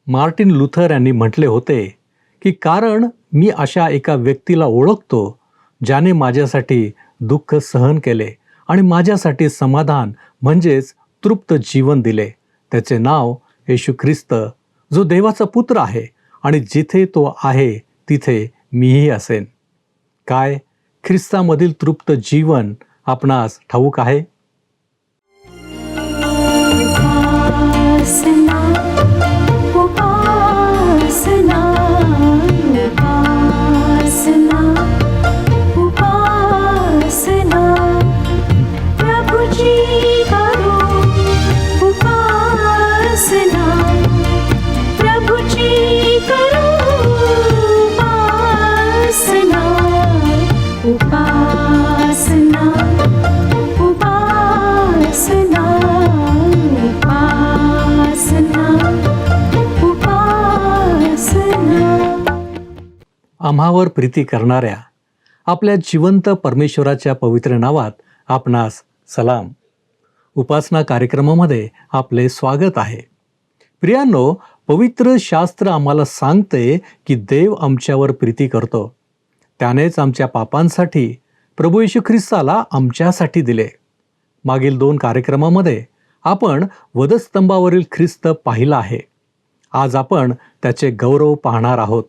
Martin Luther यांनी म्हटले होते की कारण मी अशा एका व्यक्तीला ओळखतो ज्याने माझ्यासाठी दुःख सहन केले आणि माझ्यासाठी समाधान म्हणजेच तृप्त जीवन दिले. त्याचे नाव येशू ख्रिस्त, जो देवाचा पुत्र आहे आणि जिथे तो आहे तिथे मीही असेन. काय ख्रिस्तामधील तृप्त जीवन आपणास ठाऊक आहे? उपासना उपासना उपासना उपासना प्रभुजी करो उपासना प्रभुजी करो उपासना उपासना उपासना आम्हावर प्रीती करणाऱ्या आपल्या जिवंत परमेश्वराच्या पवित्र नावात आपणास सलाम. उपासना कार्यक्रमामध्ये आपले स्वागत आहे. प्रियांनो, पवित्र शास्त्र आम्हाला सांगते की देव आमच्यावर प्रीती करतो. त्यानेच आमच्या पापांसाठी प्रभू येशू ख्रिस्ताला आमच्यासाठी दिले. मागील 2 कार्यक्रमामध्ये आपण वधस्तंभावरील ख्रिस्त पाहिला आहे. आज आपण त्याचे गौरव पाहणार आहोत.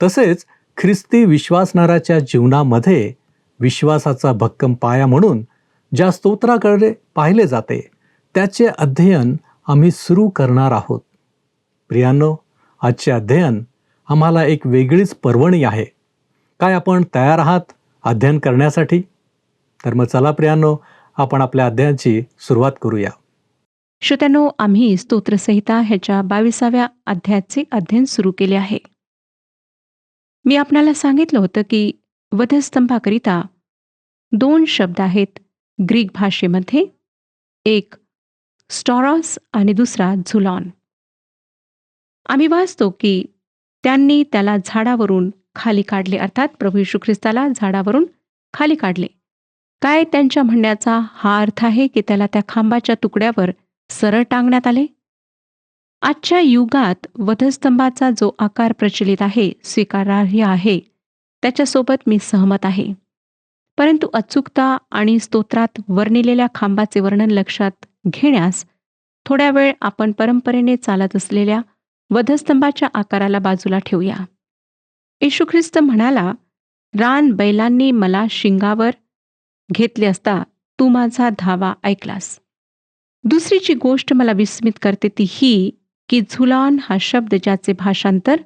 तसेच ख्रिस्ती विश्वासणाऱ्याच्या जीवनामध्ये विश्वासाचा भक्कम पाया म्हणून ज्या स्तोत्राकडे पाहिले जाते त्याचे अध्ययन आम्ही सुरू करणार आहोत. प्रियांनो, आजचे अध्ययन आम्हाला एक वेगळीच पर्वणी आहे. काय आपण तयार आहात अध्ययन करण्यासाठी? तर मग चला प्रियांनो, आपण आपल्या अध्ययनाची सुरुवात करूया. श्रोत्यांनो, आम्ही स्तोत्रसंहिता ह्याच्या 22व्या अध्यायाचे अध्ययन सुरू केले आहे. मी आपणाला सांगितलं होतं की वधस्तंभाकरिता 2 शब्द आहेत ग्रीक भाषेमध्ये, एक स्टॉरॉस आणि दुसरा झुलॉन. आम्ही वाचतो की त्यांनी त्याला झाडावरून खाली काढले, अर्थात प्रभू येशू ख्रिस्ताला झाडावरून खाली काढले. काय त्यांच्या म्हणण्याचा हा अर्थ आहे की त्याला त्या खांबाच्या तुकड्यावर सरळ टांगण्यात आले? आजच्या युगात वधस्तंभाचा जो आकार प्रचलित आहे, स्वीकारार्ह आहे, त्याच्यासोबत मी सहमत आहे. परंतु अचूकता आणि स्तोत्रात वर्णिलेल्या खांबाचे वर्णन लक्षात घेण्यास थोड्या वेळ आपण परंपरेने चालत असलेल्या वधस्तंभाच्या आकाराला बाजूला ठेवूया. येशू ख्रिस्त म्हणाला, रान बैलांनी मला शिंगावर घेतले असता तू माझा धावा ऐकलास. दुसरी जी गोष्ट मला विस्मित करते ती ही की झुलॉन हा शब्द, ज्याचे भाषांतर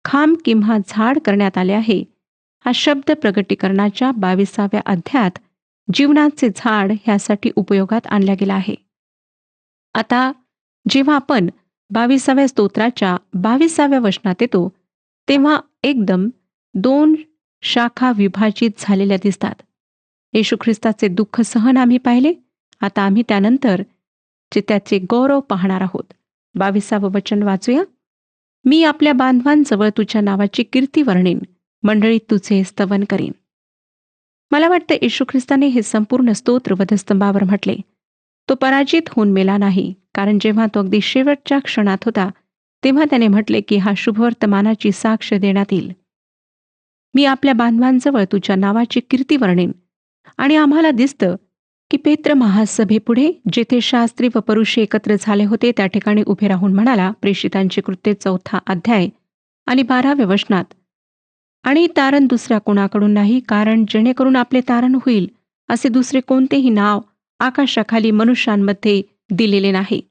खांब किंवा झाड करण्यात आले आहे, हा शब्द प्रगटीकरणाच्या 22व्या अध्यायात जीवनाचे झाड ह्यासाठी उपयोगात आणला गेला आहे. आता जेव्हा आपण 22व्या स्तोत्राच्या 22व्या वचनात येतो तेव्हा एकदम 2 शाखा विभाजित झालेल्या दिसतात. येशू ख्रिस्ताचे दुःख सहन आम्ही पाहिले. आता आम्ही त्यानंतर त्याचे गौरव पाहणार आहोत. 22वं वचन वाचूया. मी आपल्या बांधवांजवळ तुझ्या नावाची कीर्ती वर्णीन, मंडळीत तुझे स्तवन करीन. मला वाटतं येशू ख्रिस्ताने हे संपूर्ण स्तोत्र वधस्तंभावर म्हटले. तो पराजित होऊन मेला नाही, कारण जेव्हा तो अगदी शेवटच्या क्षणात होता तेव्हा त्याने म्हटले की हा शुभवर्तमानाची साक्ष देण्यात येईल. मी आपल्या बांधवांजवळ तुझ्या नावाची कीर्ती वर्णीन. आणि आम्हाला दिसतं की पेत्र महासभेपुढे, जेथे शास्त्री व परुषी एकत्र झाले होते, त्या ठिकाणी उभे राहून म्हणाला, प्रेषितांची कृत्ये 4था अध्याय आणि 12व्या वचनात, आणि तारण दुसऱ्या कोणाकडून नाही, कारण जेणेकरून आपले तारण होईल असे दुसरे कोणतेही नाव आकाशाखाली मनुष्यांमध्ये दिलेले नाही.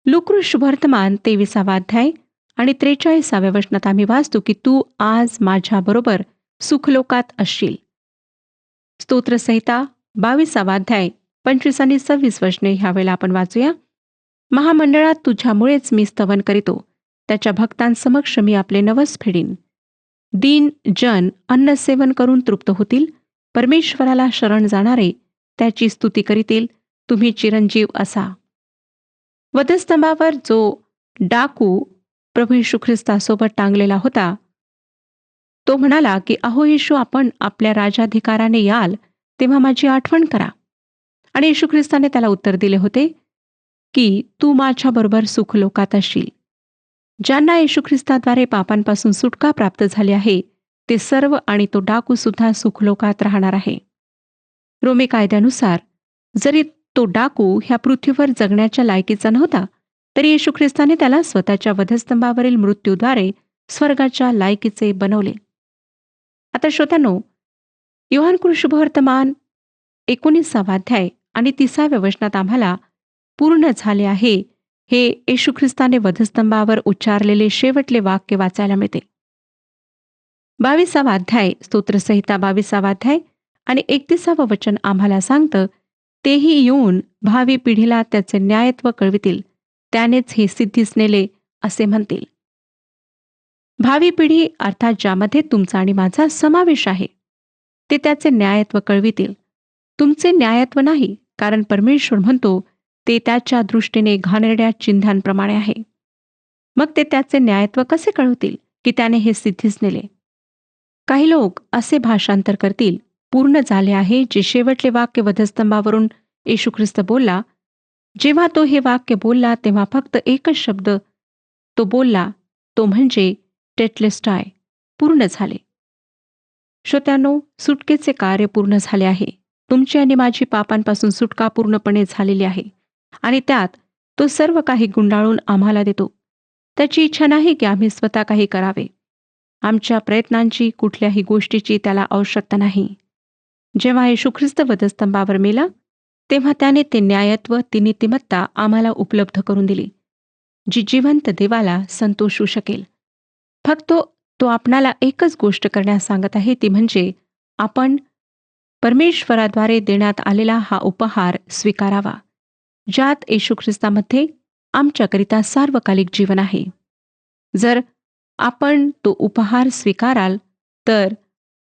लूका शुभवर्तमान 23वा अध्याय आणि 43व्या वचनात आम्ही वाचतो की तू आज माझ्याबरोबर सुखलोकात असशील. स्तोत्रसंहिता 22वा अध्याय 25 आणि 26 वचने ह्यावेळेला आपण वाचूया. महामंडळात तुझ्यामुळेच मी स्तवन करीतो, त्याच्या भक्तांसमक्ष मी आपले नवस फेडीन. दीन जन अन्नसेवन करून तृप्त होतील, परमेश्वराला शरण जाणारे त्याची स्तुती करीतील. तुम्ही चिरंजीव असा. वधस्तंभावर जो डाकू प्रभू येशू ख्रिस्तासोबत टांगलेला होता, तो म्हणाला की अहो येशू, आपण आपल्या राजाधिकाराने याल तेव्हा माझी आठवण करा. आणि येशू ख्रिस्ताने त्याला उत्तर दिले होते की तू माझ्याबरोबर सुखलोकात असशील. ज्यांना येशू ख्रिस्ताद्वारे पापांपासून सुटका प्राप्त झाली आहे ते सर्व आणि तो डाकू सुद्धा सुखलोकात राहणार आहे. रोमी कायद्यानुसार जरी तो डाकू ह्या पृथ्वीवर जगण्याच्या लायकीचा नव्हता, तरी येशू ख्रिस्ताने त्याला स्वतःच्या वधस्तंभावरील मृत्यूद्वारे स्वर्गाच्या लायकीचे बनवले. आता श्रोत्यांनो, योहान शुभवर्तमान 19 अध्याय आणि 30 वचनात आम्हाला पूर्ण झाले आहे हे येशू ख्रिस्ताने वधस्तंभावर उच्चारलेले शेवटले वाक्य वाचायला मिळते. 22 अध्याय, स्तोत्रसंहिता 22 अध्याय आणि 31 वचन आम्हाला सांगतं, तेही येऊन भावी पिढीला त्याचे न्यायत्व कळवितील, त्यानेच हे सिद्धीस नेले असे म्हणतील. भावी पिढी अर्थात ज्यामध्ये तुमचा आणि माझा समावेश आहे, ते त्याचे न्यायत्व कळवितील. तुमचे न्यायत्व नाही, कारण परमेश्वर म्हणतो ते त्याच्या दृष्टीने घाणेरड्या चिन्हांप्रमाणे आहे. मग ते त्याचे न्यायत्व कसे कळवतील की त्याने हे सिद्धीस नेले? काही लोक असे भाषांतर करतील, पूर्ण झाले आहे जे शेवटले वाक्य वधस्तंभावरून येशू ख्रिस्त बोलला. जेव्हा तो हे वाक्य बोलला तेव्हा फक्त एकच शब्द तो बोलला, तो म्हणजे टेटलेस्टाय, पूर्ण झाले. श्रोत्यांनो, सुटकेचे कार्य पूर्ण झाले आहे. तुमची आणि माझी पापांपासून सुटका पूर्णपणे झालेली आहे आणि त्यात तो सर्व काही गुंडाळून आम्हाला देतो. त्याची इच्छा नाही की आम्ही स्वतः काही करावे. आमच्या प्रयत्नांची, कुठल्याही गोष्टीची त्याला आवश्यकता नाही. जेव्हा येशू ख्रिस्त वधस्तंभावर मेला तेव्हा त्याने ते न्यायत्व, ती नीतिमत्ता आम्हाला उपलब्ध करून दिली, जी जिवंत देवाला संतोषू शकेल. फक्त तो आपणाला एकच गोष्ट करण्यास सांगत आहे, ती म्हणजे आपण परमेश्वराद्वारे देण्यात आलेला हा उपहार स्वीकारावा, ज्यात येशू ख्रिस्तामध्ये आमच्याकरिता सार्वकालिक जीवन आहे. जर आपण तो उपहार स्वीकाराल तर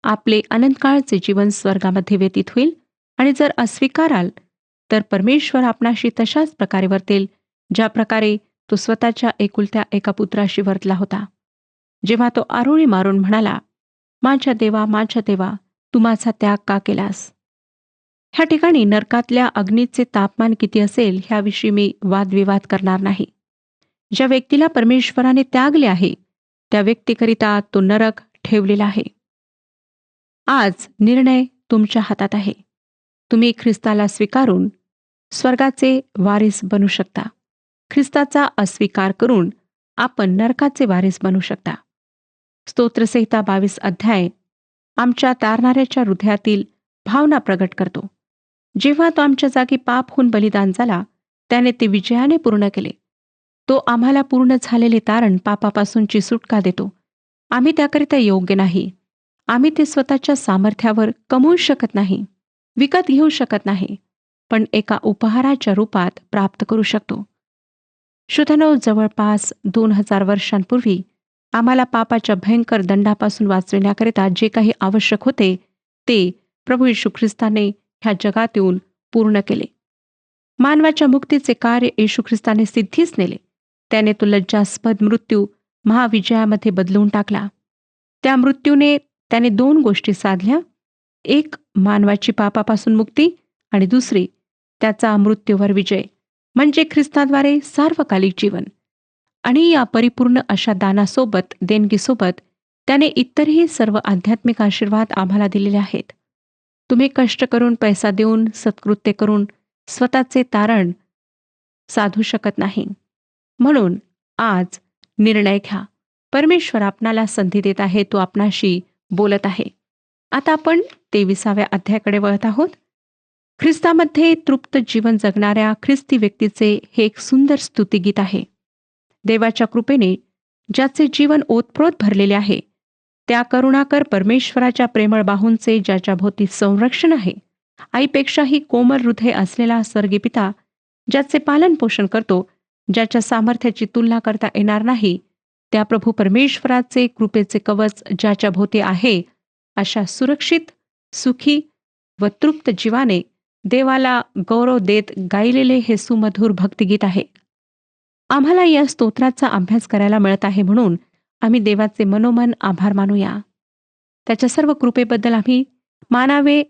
आपले अनंतकाळचे जीवन स्वर्गामध्ये व्यतीत होईल, आणि जर अस्वीकाराल तर परमेश्वर आपणाशी तशाच प्रकारे वर्तेल ज्या प्रकारे तो स्वतःच्या एकुलत्या एका पुत्राशी वर्तला होता, जेव्हा तो आरोळी मारून म्हणाला, माझ्या देवा, तू माझा त्याग का केलास? ह्या ठिकाणी नरकातल्या अग्नीचे तापमान किती असेल ह्याविषयी मी वादविवाद करणार नाही. ज्या व्यक्तीला परमेश्वराने त्यागले आहे त्या व्यक्तीकरिता तो नरक ठेवलेला आहे. आज निर्णय तुमच्या हातात आहे. तुम्ही ख्रिस्ताला स्वीकारून स्वर्गाचे वारीस बनू शकता. ख्रिस्ताचा अस्वीकार करून आपण नरकाचे वारीस बनू शकता. स्तोत्रसंहिता 22 अध्याय आमच्या तारणाऱ्याच्या हृदयातील भावना प्रगट करतो. जेव्हा तो आमच्या जागी पाप होऊन बलिदान झाला, त्याने ते विजयाने पूर्ण केले. तो आम्हाला पूर्ण झालेले तारण, पापापासूनची सुटका देतो. आम्ही त्याकरिता योग्य नाही. आम्ही ते स्वतःच्या सामर्थ्यावर कमवू शकत नाही, विकत घेऊ शकत नाही, पण एका उपहाराच्या रूपात प्राप्त करू शकतो. श्रोत्यांनो, जवळपास 2000 वर्षांपूर्वी आम्हाला पापाच्या भयंकर दंडापासून वाचविण्याकरिता जे काही आवश्यक होते ते प्रभू येशू ख्रिस्ताने ह्या जगात येऊन पूर्ण केले. मानवाच्या मुक्तीचे कार्य येशू ख्रिस्ताने सिद्धीस नेले. त्याने तो लज्जास्पद मृत्यू महाविजयामध्ये बदलून टाकला. त्या मृत्यूने त्याने 2 गोष्टी साधल्या. एक, मानवाची पापापासून मुक्ती, आणि दुसरी, त्याचा मृत्यूवर विजय, म्हणजे ख्रिस्ताद्वारे सार्वकालिक जीवन. आणि या परिपूर्ण अशा दानासोबत, देणगीसोबत त्याने इतरही सर्व आध्यात्मिक आशीर्वाद आम्हाला दिलेले आहेत. तुम्ही कष्ट करून, पैसा देऊन, सत्कृत्य करून स्वतःचे तारण साधू शकत नाही. म्हणून आज निर्णय घ्या. परमेश्वर आपणाला संधी देत आहे, तो आपणाशी बोलत आहे. आता आपण 23व्या अध्यायाकडे वळत आहोत. ख्रिस्तामध्ये तृप्त जीवन जगणाऱ्या ख्रिस्ती व्यक्तीचे हे एक सुंदर स्तुतिगीत आहे. देवाच्या कृपेने ज्याचे जीवन ओतप्रोत भरलेले आहे, त्या करुणाकर परमेश्वराच्या प्रेमळ बाहूंचे ज्याच्या भोवती संरक्षण आहे, आईपेक्षाही कोमल हृदय असलेला स्वर्गीय पिता ज्याचे पालन पोषण करतो, ज्याच्या सामर्थ्याची तुलना करता येणार नाही, त्या प्रभू परमेश्वराचे कृपेचे कवच ज्याच्या भोवती आहे, अशा सुरक्षित, सुखी व तृप्त जीवाने देवाला गौरव देत गायलेले हे सुमधुर भक्तिगीत आहे. आम्हाला या स्तोत्राचा अभ्यास करायला मिळत आहे, म्हणून आम्ही देवाचे मनोमन आभार मानूया. त्याच्या सर्व कृपेबद्दल आम्ही मानावे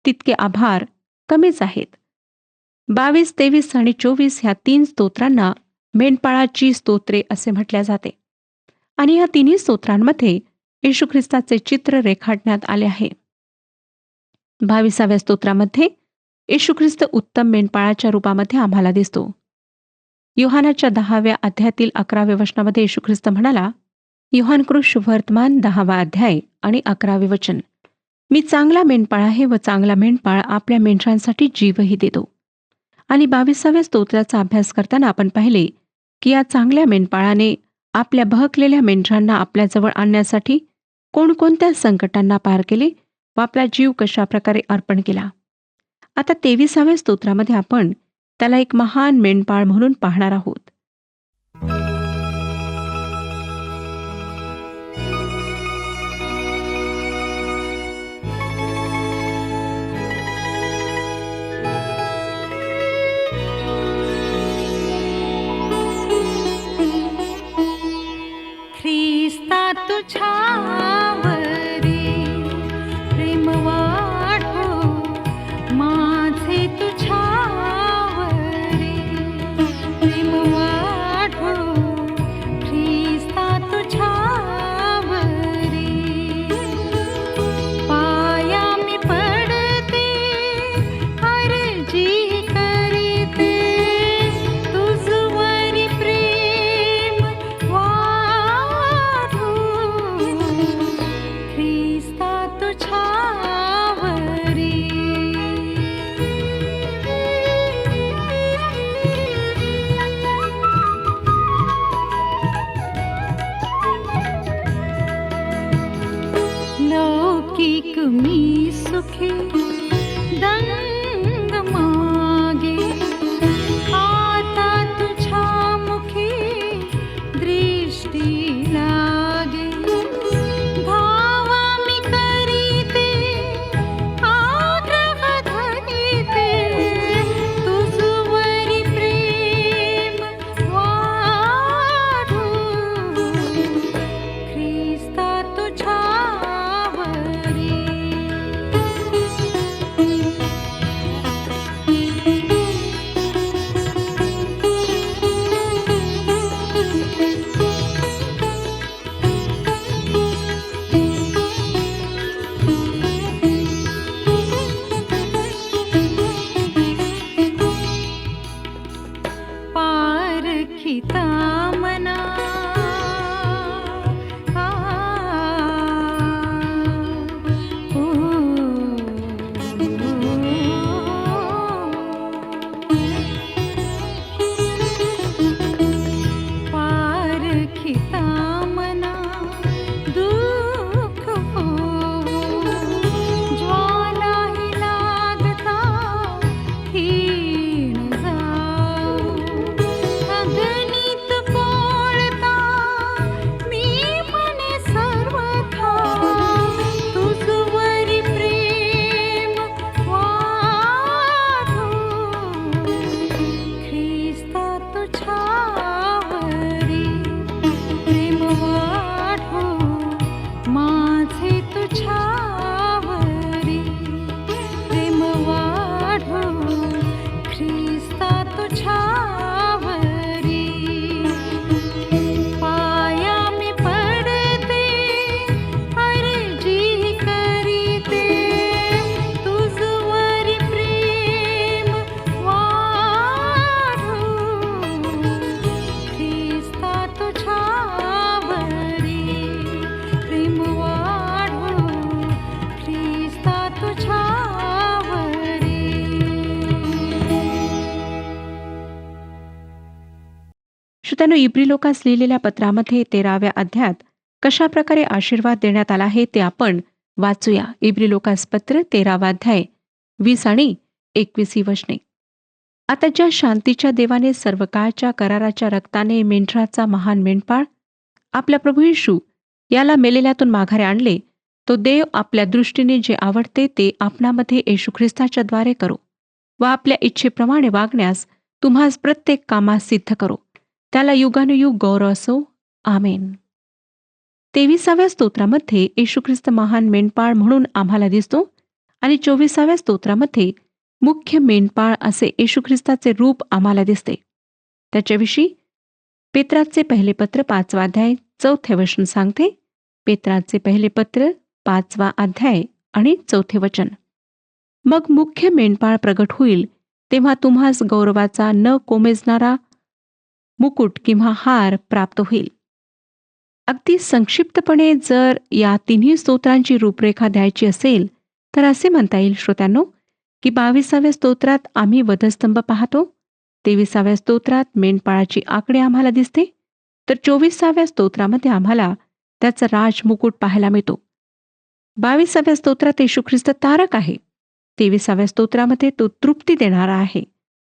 तितके आभार कमीच आहेत. 22, 23 आणि 24 ह्या 3 स्तोत्रांना मेंढपाळाची स्तोत्रे असे म्हटल्या जाते. आणि या तिन्ही स्तोत्रांमध्ये येशू ख्रिस्ताचे चित्र रेखाटण्यात आले आहे. 22व्या स्तोत्रामध्ये येशू ख्रिस्त उत्तम मेंढपाळाच्या रूपामध्ये आम्हाला दिसतो. योहानाच्या 10व्या अध्यायातील 11व्या वचनामध्ये येशू ख्रिस्त म्हणाला, योहानकृत शुभवर्तमान 10वा अध्याय आणि 11वे वचन, मी चांगला मेंढपाळ आहे व चांगला मेंढपाळ आपल्या मेंढरांसाठी जीवही देतो. आणि 22व्या स्तोत्राचा अभ्यास करताना आपण पाहिले की या चांगल्या मेंढपाळाने आपल्या बहकलेल्या मेंढरांना आपल्याजवळ आणण्यासाठी कोणकोणत्या संकटांना पार केले व आपला जीव कशा प्रकारे अर्पण केला. आता 23व्या स्तोत्रामध्ये आपण त्याला एक महान मेंढपाळ म्हणून पाहणार आहोत. ख्रिस्ता तुझ्यावरी प्रेम वाढो माझे तुझ्यावरी प्रेम वाढो ख्रिस्ता तुझ्यावरी पाया मी पडते अर्जी करीते तुझवरी प्रेम वाढो ख्रिस्ता तुझ्यावरी लौकिक मी सुखी दंग मागे आता तुझ्या मुखी दृष्टी लागे भावा मी करीते आग्रह धरीते तुझवरी प्रेम वाढो ख्रिस्ता तुझ्यावरी पारखिता मना ओ पारखिता मना दुःख हो ज्वालाही लागता हीण जाऊ अगणित पोळता मी मने सर्वथा तुझवरी प्रेम वाढो ख्रिस्ता तुझ्यावरी प्रेम वाढो माझे तुझ्यावरी प्रेम वाढो ख्रिस्ता तुझ्यावरी पाया मी पडते अर्जी करीते तुझवरी प्रेम वाढो ख्रिस्ता तुझ्यावरी प्रेम वाढो ख्रिस्ता तुझ्यावरी. श्रोत्यांनो, इब्री लोकास लिहिलेल्या पत्रामध्ये 13व्या अध्यायात कशा प्रकारे आशीर्वाद देण्यात आला आहे ते आपण वाचूया. इब्री लोकास पत्र 13वा अध्याय 20 आणि 21 वचने. आता ज्या शांतीच्या देवाने सर्व काळच्या कराराच्या रक्ताने मेंढराचा महान मेंढपाळ आपला प्रभू येशू याला मेलेल्यातून माघारे आणले, तो देव आपल्या दृष्टीने जे आवडते ते आपणामध्ये येशू ख्रिस्ताच्या द्वारे करो व आपल्या इच्छेप्रमाणे वागण्यास तुम्हास प्रत्येक कामास सिद्ध करो. त्याला युगानुयुग गौरव असो. आमेन. 23व्या स्तोत्रामध्ये येशू ख्रिस्त महान मेंढपाळ म्हणून आम्हाला दिसतो आणि 24व्या स्तोत्रामध्ये मुख्य मेंढपाळ असे येशू ख्रिस्ताचे रूप आम्हाला दिसते. त्याच्याविषयी पेत्राचे पहिले पत्र 5वा अध्याय 4थे वचन सांगते. पेत्राचे पहिले पत्र 5वा अध्याय आणि 4थे वचन. मग मुख्य मेंढपाळ प्रगट होईल, तेव्हा तुम्हास गौरवाचा न कोमेजणारा मुकुट किंवा हार प्राप्त होईल. अगदी संक्षिप्तपणे जर या तिन्ही स्तोत्रांची रूपरेखा द्यायची असेल तर असे म्हणता येईल श्रोत्यांनो, की 22व्या स्तोत्रात आम्ही वधस्तंभ पाहतो, 23व्या स्तोत्रात मेंढपाळाची आकडे आम्हाला दिसते, तर 24व्या स्तोत्रामध्ये आम्हाला त्याचा राजमुकुट पाहायला मिळतो. 22व्या स्तोत्रात येशू ख्रिस्त तारक आहे, 23व्या स्तोत्रामध्ये तो तृप्ती देणारा आहे,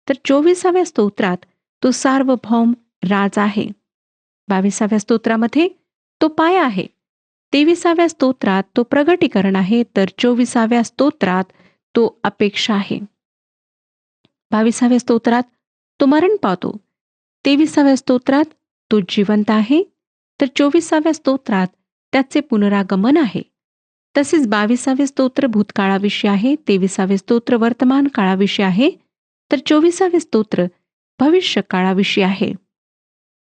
तर 24व्या स्तोत्रात तो सार्वभौम राजा आहे. 22व्या स्तोत्रामध्ये तो पाया आहे, 23व्या स्तोत्रात तो प्रगटीकरण आहे, तर 24व्या स्तोत्रात तो अपेक्षा आहे. 22व्या स्तोत्रात तो मरण पावतो, 23व्या स्तोत्रात तो जिवंत आहे, तर 24व्या स्तोत्रात त्याचे पुनरागमन आहे. तसेच 22वे स्तोत्र भूतकाळाविषयी आहे, 23वे स्तोत्र वर्तमान काळाविषयी आहे, तर 24वे स्तोत्र भविष्य काळाविषयी आहे.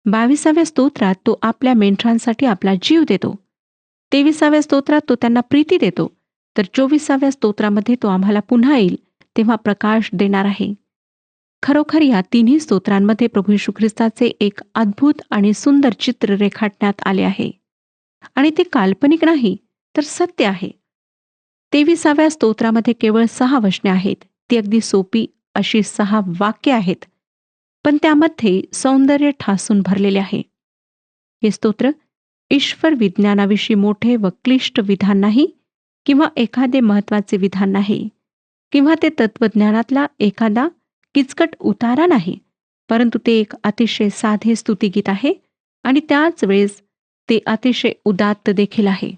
22व्या स्तोत्रात तो आपल्या मेंढरांसाठी आपला जीव देतो, 23व्या स्तोत्रात तो त्यांना प्रीती देतो, तर 24व्या स्तोत्रामध्ये तो आम्हाला पुन्हा येईल तेव्हा प्रकाश देणार आहे. खरोखर या तिन्ही स्तोत्रांमध्ये प्रभू येशू ख्रिस्ताचे एक अद्भुत आणि सुंदर चित्र रेखाटण्यात आले आहे, आणि ते काल्पनिक नाही तर सत्य आहे. 23व्या स्तोत्रामध्ये केवळ 6 वचने आहेत. ती अगदी सोपी अशी 6 वाक्य आहेत, पण त्यामध्ये सौंदर्य ठासून भरलेले आहे. हे स्तोत्र ईश्वर विज्ञानाविषयी मोठे व क्लिष्ट विधान नाही, किंवा एखादे महत्वाचे विधान नाही, किंवा ते तत्वज्ञानातला एखादा किचकट उतारा नाही, परंतु ते एक अतिशय साधे स्तुतिगीत आहे, आणि त्याच वेळेस ते अतिशय उदात्त देखील आहे.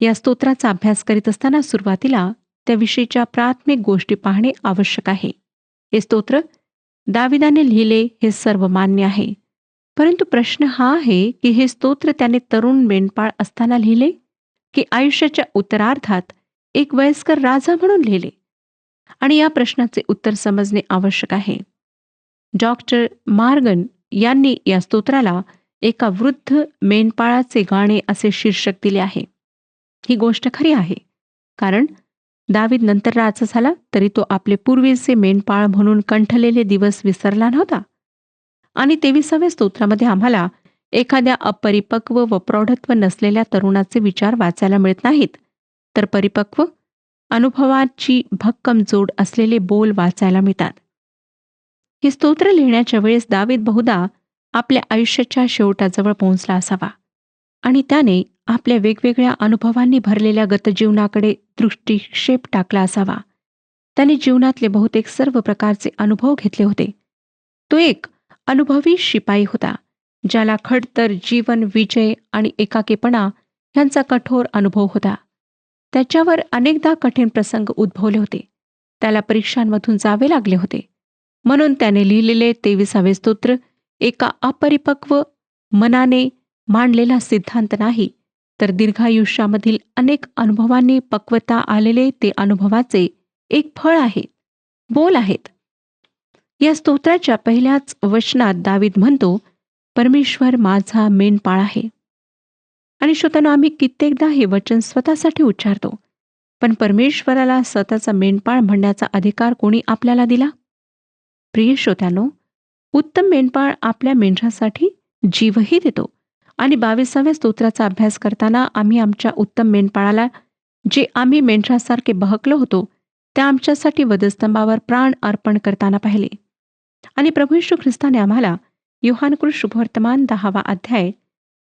या स्तोत्राचा अभ्यास करीत असताना सुरुवातीला त्याविषयीच्या प्राथमिक गोष्टी पाहणे आवश्यक आहे. हे स्तोत्र दाविदाने लिहिले हे सर्व मान्य आहे, परंतु प्रश्न हा आहे की हे स्तोत्र त्याने तरुण मेंढपाळ असताना लिहिले, की आयुष्याच्या उत्तरार्धात एक वयस्कर राजा म्हणून लिहिले? आणि या प्रश्नाचे उत्तर समजणे आवश्यक आहे. डॉक्टर मार्गन यांनी या स्तोत्राला एका वृद्ध मेंढपाळाचे गाणे असे शीर्षक दिले आहे. ही गोष्ट खरी आहे, कारण दावीद नंतर राजा झाला तरी तो आपले पूर्वीचे मेंढपाळ म्हणून कंठलेले दिवस विसरला नव्हता. आणि 23व्या स्तोत्रामध्ये आम्हाला एखाद्या अपरिपक्व व प्रौढत्व नसलेल्या तरुणाचे विचार वाचायला मिळत नाहीत, तर परिपक्व अनुभवाची भक्कम जोड असलेले बोल वाचायला मिळतात. हे स्तोत्र लिहिण्याच्या वेळेस दावीद बहुधा आपल्या आयुष्याच्या शेवटाजवळ पोहोचला असावा, आणि त्याने आपल्या वेगवेगळ्या अनुभवांनी भरलेल्या गतजीवनाकडे दृष्टिक्षेप टाकला असावा. त्याने जीवनातले बहुतेक सर्व प्रकारचे अनुभव घेतले होते. तो एक अनुभवी शिपाई होता, ज्याला खडतर जीवन, विजय आणि एकाकीपणा यांचा कठोर अनुभव होता. त्याच्यावर अनेकदा कठीण प्रसंग उद्भवले होते. त्याला परीक्षांमधून जावे लागले होते. म्हणून त्याने लिहिलेले 23वे स्तोत्र एका अपरिपक्व मनाने मांडलेला सिद्धांत नाही, तर दीर्घायुष्यामधील अनेक अनुभवांनी पक्वता आलेले ते अनुभवाचे एक फळ आहे, बोल आहेत. या स्तोत्राच्या पहिल्याच वचनात दावीद म्हणतो, परमेश्वर माझा मेंढपाळ आहे. आणि श्रोत्यांनो, आम्ही कित्येकदा हे वचन स्वतःसाठी उच्चारतो, पण परमेश्वराला स्वतःचा मेंढपाळ म्हणण्याचा अधिकार कोणी आपल्याला दिला? प्रिय श्रोत्यांनो, उत्तम मेंढपाळ आपल्या मेंढरासाठी जीवही देतो. आणि 22व्या स्तोत्राचा अभ्यास करताना आम्ही आमच्या उत्तम मेंढपाळाला, जे आम्ही मेंढरासारखे बहकलो होतो, त्या आमच्यासाठी वधस्तंभावर प्राण अर्पण करताना पाहिले. आणि प्रभू येशू ख्रिस्ताने आम्हाला योहानकृत शुभवर्तमान 10वा अध्याय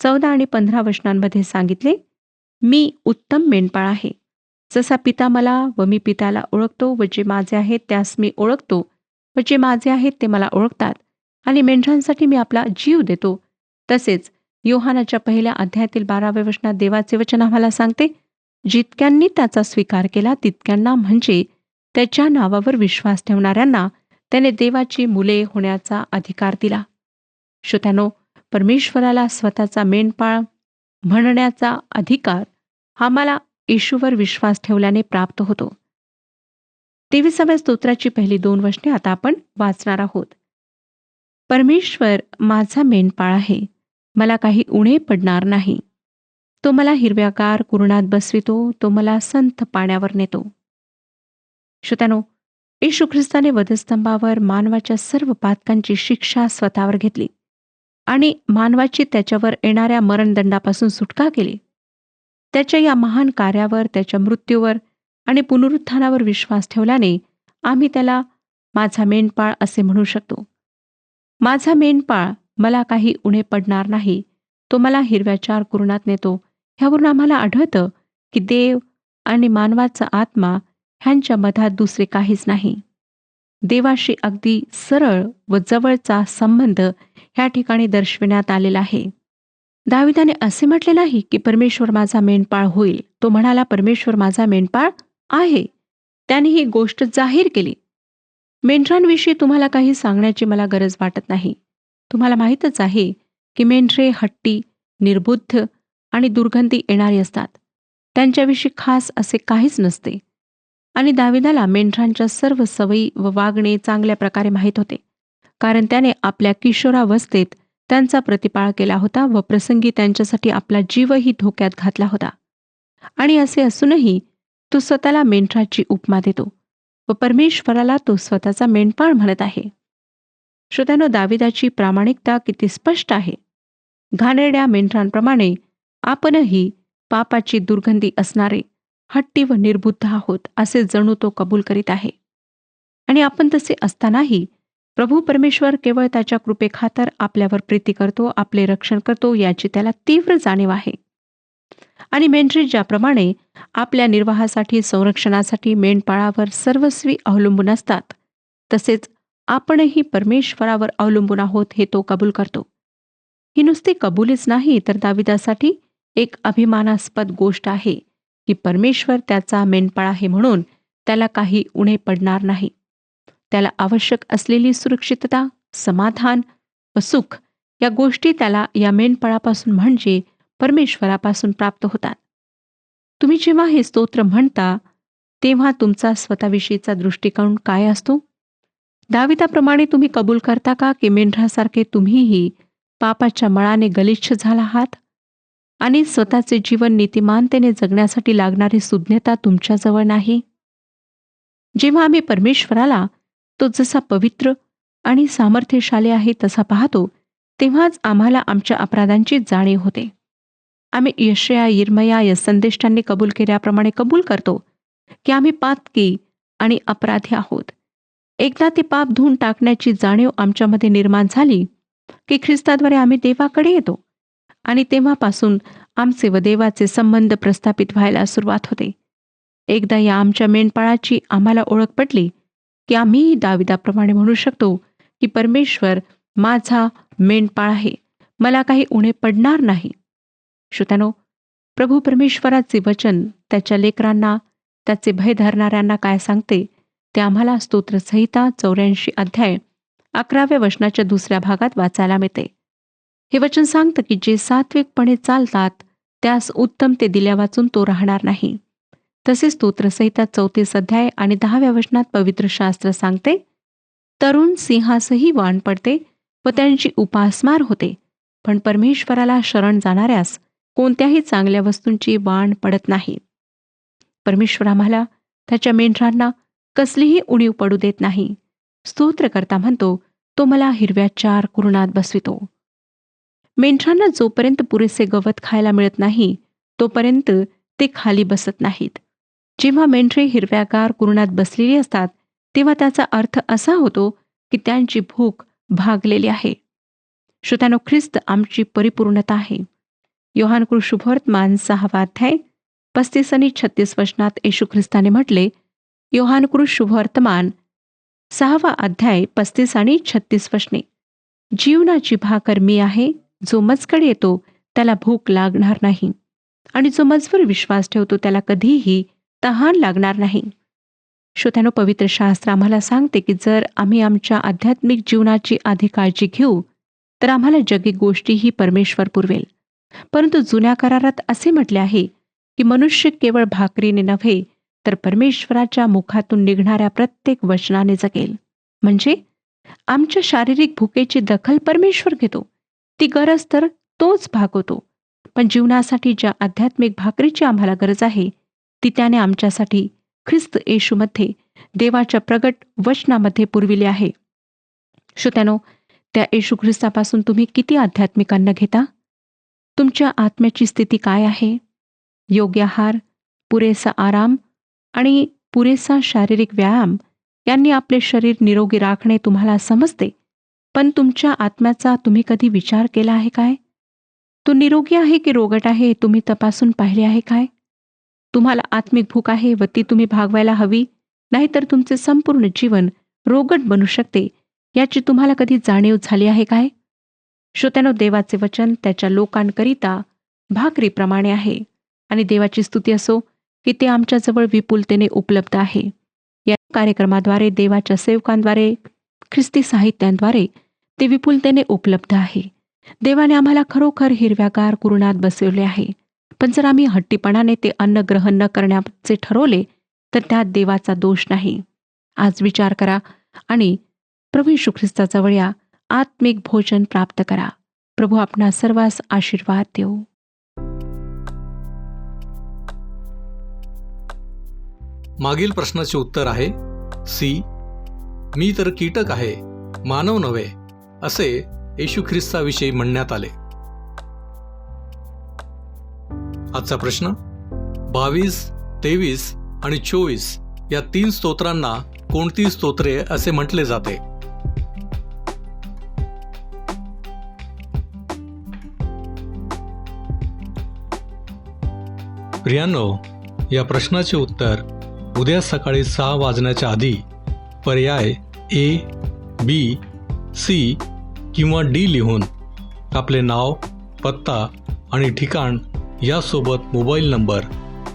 14 आणि 15 वचनांमध्ये सांगितले, मी उत्तम मेंढपाळ आहे. जसा पिता मला व मी पित्याला ओळखतो, व जे माझे आहेत त्यास मी ओळखतो, व जे माझे आहेत ते मला ओळखतात, आणि मेंढरांसाठी मी आपला जीव देतो. तसेच योहानाच्या पहिल्या अध्यायातील 12व्या वचनात देवाचे वचन आम्हाला सांगते, जितक्यांनी त्याचा स्वीकार केला तितक्यांना, म्हणजे त्याच्या नावावर विश्वास ठेवणाऱ्यांना, त्याने देवाची मुले होण्याचा अधिकार दिला. श्रोत्यांनो, परमेश्वराला स्वतःचा मेंढपाळ म्हणण्याचा अधिकार आम्हाला येशूवर विश्वास ठेवल्याने प्राप्त होतो. 23व्या स्तोत्राची पहिली 2 वचने आता आपण वाचणार आहोत. परमेश्वर माझा मेंढपाळ आहे, मला काही उणे पडणार नाही. तो मला हिरव्यागार कुरणात बसवितो, तो मला संथ पाण्यावर नेतो. श्रोत्यानो, येशू ख्रिस्ताने वधस्तंभावर मानवाच्या सर्व पातकांची शिक्षा स्वतःवर घेतली आणि मानवाची त्याच्यावर येणाऱ्या मरणदंडापासून सुटका केली. त्याच्या या महान कार्यावर, त्याच्या मृत्यूवर आणि पुनरुत्थानावर विश्वास ठेवल्याने आम्ही त्याला माझा मेंढपाळ असे म्हणू शकतो. माझा मेंढपाळ, मला काही उणे पडणार नाही, तो मला हिरव्याचार कुरणात नेतो. ह्यावरून आम्हाला आढळतं की देव आणि मानवाचा आत्मा ह्यांच्या मधात दुसरे काहीच नाही. देवाशी अगदी सरळ व जवळचा संबंध ह्या ठिकाणी दर्शविण्यात आलेला आहे. दाविदाने असे म्हटले नाही की परमेश्वर माझा मेंढपाळ होईल. तो म्हणाला, परमेश्वर माझा मेंढपाळ आहे. त्याने ही गोष्ट जाहीर केली. मेंढरांविषयी तुम्हाला काही सांगण्याची मला गरज वाटत नाही. तुम्हाला माहीतच आहे की मेंढरे हट्टी, निर्बुद्ध आणि दुर्गंधी येणारी असतात. त्यांच्याविषयी खास असे काहीच नसते. आणि दाविदाला मेंढरांच्या सर्व सवयी व वागणे चांगल्या प्रकारे माहीत होते, कारण त्याने आपल्या किशोरावस्थेत त्यांचा प्रतिपाळ केला होता व प्रसंगी त्यांच्यासाठी आपला जीवही धोक्यात घातला होता. आणि असे असूनही तो स्वतःला मेंढराची उपमा देतो व परमेश्वराला तो स्वतःचा मेंढपाळ म्हणत आहे. श्रोत्यानो, दाविदाची प्रामाणिकता किती स्पष्ट आहे. घाणेरड्या मेंढरांप्रमाणे आपणही पापाची दुर्गंधी असणारे, हट्टी व निर्बुद्ध आहोत असे जणू तो कबूल करीत आहे. आणि आपण तसे असतानाही प्रभू परमेश्वर केवळ त्याच्या कृपेखातर आपल्यावर प्रीती करतो, आपले रक्षण करतो याची त्याला तीव्र जाणीव आहे. आणि मेंढरे ज्याप्रमाणे आपल्या निर्वाहासाठी, संरक्षणासाठी मेंढपाळावर सर्वस्वी अवलंबून असतात, तसेच आपणही परमेश्वरावर अवलंबून आहोत हे तो कबूल करतो. ही नुसती कबुलीच नाही, तर दाविदासाठी एक अभिमानास्पद गोष्ट आहे की परमेश्वर त्याचा मेंढपाळ आहे म्हणून त्याला काही उणे पडणार नाही. त्याला आवश्यक असलेली सुरक्षितता, समाधान व सुख या गोष्टी त्याला या मेंढपाळापासून म्हणजे परमेश्वरापासून प्राप्त होतात. तुम्ही जेव्हा हे स्तोत्र म्हणता तेव्हा तुमचा स्वतःविषयीचा दृष्टिकोन काय असतो? दाविदाप्रमाणे तुम्ही कबूल करता का की मेंढरासारखे तुम्हीही पापाच्या मळाने गलिच्छ झाला आहात आणि स्वतःचे जीवन नीतिमानतेने जगण्यासाठी लागणारी सुज्ञता तुमच्याजवळ नाही? जेव्हा आम्ही परमेश्वराला तो जसा पवित्र आणि सामर्थ्यशाली आहे तसा पाहतो, तेव्हाच आम्हाला आमच्या अपराधांची जाणीव होते. आम्ही यशया, यिर्मया या संदेष्टांनी कबूल केल्याप्रमाणे कबूल करतो की आम्ही पातकी आणि अपराधी आहोत. एकदा ते पाप धुवून टाकण्याची जाणीव आमच्यामध्ये निर्माण झाली की ख्रिस्ताद्वारे आम्ही देवाकडे येतो आणि तेव्हापासून आमचे व देवाचे संबंध प्रस्थापित व्हायला सुरुवात होते. एकदा या आमच्या मेंढपाळाची आम्हाला ओळख पटली की आम्ही दाविदाप्रमाणे म्हणू शकतो की परमेश्वर माझा मेंढपाळ आहे, मला काही उणे पडणार नाही. श्रोत्यानो, प्रभू परमेश्वराचे वचन त्याच्या लेकरांना, त्याचे भय धरणाऱ्यांना काय सांगते ते आम्हाला स्तोत्रसंहिता 84 अध्याय 11व्या वचनाच्या दुसऱ्या भागात वाचायला मिळते. हे वचन सांगतं की जे सात्विकपणे चालतात त्यास उत्तम ते दिल्या वाचून तो राहणार नाही. तसेच स्तोत्रसंहिता 34 अध्याय आणि 10व्या वचनात पवित्र शास्त्र सांगते, तरुण सिंहासही वाण पडते व त्यांची उपासमार होते, पण परमेश्वराला शरण जाणाऱ्यास कोणत्याही चांगल्या वस्तूंची वाण पडत नाही. परमेश्वर आम्हाला त्याच्या मेंढरांना कसलीही उणीव पडू देत नाही. स्तोत्रकर्ता म्हणतो, तो मला हिरव्याचार कुरणात बसवितो. मेंढरांना जोपर्यंत पुरेसे गवत खायला मिळत नाही तोपर्यंत ते खाली बसत नाहीत. जेव्हा मेंढरे हिरव्यागार कुरणात बसलेली असतात तेव्हा त्याचा अर्थ असा होतो की त्यांची भूक भागलेली आहे. श्रोत्यानो, ख्रिस्त आमची परिपूर्णता आहे. योहानकृत शुभवर्तमान 6वा अध्याय 35 आणि 36 वचनात येशू ख्रिस्ताने म्हटले, योहानकृत शुभवर्तमान 6वा अध्याय 35 आणि 36 वचने, जीवनाची भाकर मी आहे, जो मजकडे येतो त्याला भूक लागणार नाही आणि जो मजवर विश्वास ठेवतो त्याला कधीही तहान लागणार नाही. श्रोत्यानो, पवित्र शास्त्र आम्हाला सांगते की जर आम्ही आमच्या आध्यात्मिक जीवनाची आधी काळजी घेऊ तर आम्हाला जगिक गोष्टीही परमेश्वर पुरवेल. परंतु जुन्या करारात असे म्हटले आहे की मनुष्य केवळ भाकरीने नव्हे तर परमेश्वराच्या मुखातून निघणाऱ्या प्रत्येक वचनाने जगेल. म्हणजे आमच्या शारीरिक भुकेची दखल परमेश्वर घेतो. ती गरज तर तोच भागवतो. पण जीवनासाठी ज्या आध्यात्मिक भाकरीची आम्हाला गरज आहे ती त्याने आमच्यासाठी ख्रिस्त येशूमध्ये देवाच्या प्रगट वचनामध्ये पुरविली आहे. श्रोत्यानो, त्या येशू ख्रिस्तापासून तुम्ही किती आध्यात्मिक अन्न घेता? तुमच्या आत्म्याची स्थिती काय आहे? योग्य आहार, पुरेसा आराम आणि पुरेसा शारीरिक व्यायाम यांनी आपले शरीर निरोगी राखणे तुम्हाला समजते. पण तुमच्या आत्म्याचा तुम्ही कधी विचार केला आहे काय? तो निरोगी आहे की रोगट आहे हे तुम्ही तपासून पाहिले आहे काय? तुम्हाला आत्मिक भूक आहे व ती तुम्ही भागवायला हवी, नाहीतर तुमचे संपूर्ण जीवन रोगट बनू शकते याची तुम्हाला कधी जाणीव झाली आहे काय? श्रोत्यानो, देवाचे वचन त्याच्या लोकांकरिता भाकरीप्रमाणे आहे आणि देवाची स्तुती असो की ते आमच्याजवळ विपुलतेने उपलब्ध आहे. या कार्यक्रमाद्वारे, देवाच्या सेवकांद्वारे, ख्रिस्ती साहित्यांद्वारे ते विपुलतेने उपलब्ध आहे. देवाने आम्हाला खरोखर हिरव्यागार कुरणात बसवले आहे. पण जर आम्ही हट्टीपणाने ते अन्न ग्रहण न करण्याचे ठरवले तर त्यात देवाचा दोष नाही. आज विचार करा आणि प्रभू येशू ख्रिस्ताजवळ या, आत्मिक भोजन प्राप्त करा. प्रभू आपणा सर्वांस आशीर्वाद देऊ. मागील प्रश्नाचे उत्तर आहे सी. मी तर कीटक आहे, मानव नव्हे, असे येशू ख्रिस्ताविषयी म्हणण्यात आले. आजचा प्रश्न, 22, 23 आणि 24 या 3 स्तोत्रांना कोणती स्तोत्रे असे म्हटले जाते? प्रियांनो, या प्रश्नाचे उत्तर उद्या सकाळी 6 वाजण्याच्या आधी पर्याय ए, बी, सी किंवा डी लिहून आपले नाव, पत्ता आणि ठिकाण यासोबत मोबाईल नंबर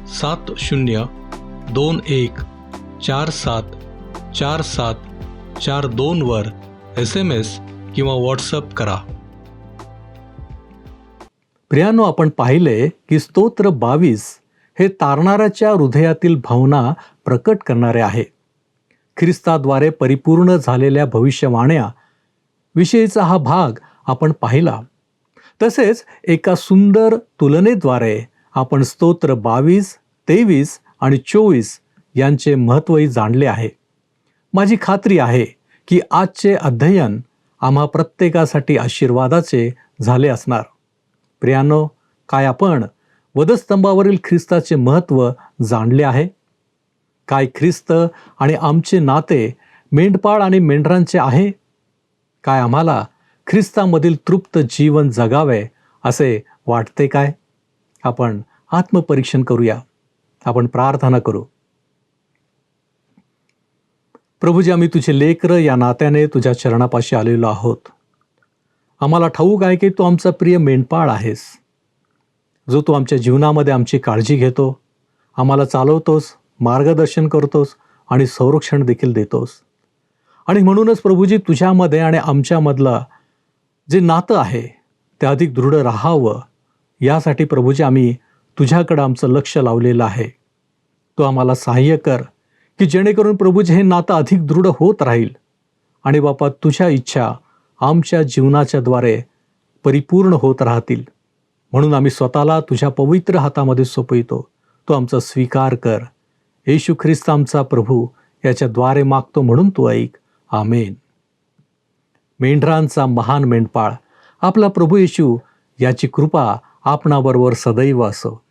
7021474742 वर SMS किंवा व्हॉट्सअप करा. प्रियांनो, आपण पाहिले की स्तोत्र 22 हे तारणाऱ्याच्या हृदयातील भावना प्रकट करणारे आहे. ख्रिस्ताद्वारे परिपूर्ण झालेल्या भविष्यवाण्या विषयीचा हा भाग आपण पाहिला. तसेच एका सुंदर तुलनेद्वारे आपण स्तोत्र 22, 23 आणि 24 यांचे महत्त्वही जाणले आहे. माझी खात्री आहे की आजचे अध्ययन आम्हा प्रत्येकासाठी आशीर्वादाचे झाले असणार. प्रियांनो, काय आपण वधस्तंभावरील ख्रिस्ताचे महत्त्व जाणले आहे? काय ख्रिस्त आणि आमचे नाते मेंढपाळ आणि मेंढरांचे आहे? काय आम्हाला ख्रिस्तामधील तृप्त जीवन जगावे असे वाटते काय? आपण आत्मपरीक्षण करूया. आपण प्रार्थना करू. प्रभूजी, आम्ही तुझे लेकरं या नात्याने तुझ्या चरणापाशी आलेलो आहोत. आम्हाला ठाऊक आहे की तू आमचा प्रिय मेंढपाळ आहेस, जो तू आमच्या जीवनामध्ये आमची काळजी घेतो, आम्हाला चालवतोस, मार्गदर्शन करतोस आणि संरक्षण देखील देतोस. आणि म्हणूनच प्रभूजी, तुझ्यामध्ये आणि आमच्यामधलं जे नातं आहे ते अधिक दृढ राहावं यासाठी प्रभूजी आम्ही तुझ्याकडं आमचं लक्ष लावलेलं आहे. तू आम्हाला सहाय्य कर की जेणेकरून प्रभूजी हे नातं अधिक दृढ होत राहील आणि बापा तुझ्या इच्छा आमच्या जीवनाच्याद्वारे परिपूर्ण होत राहतील. म्हणून आम्ही स्वतःला तुझ्या पवित्र हातामध्ये सोपवितो. तू आमचा स्वीकार कर. येशू ख्रिस्त आमचा प्रभू याच्याद्वारे मागतो म्हणून तू ऐक. आमेन. मेंढरांचा महान मेंढपाळ आपला प्रभू येशू याची कृपा आपणाबरोबर सदैव असो.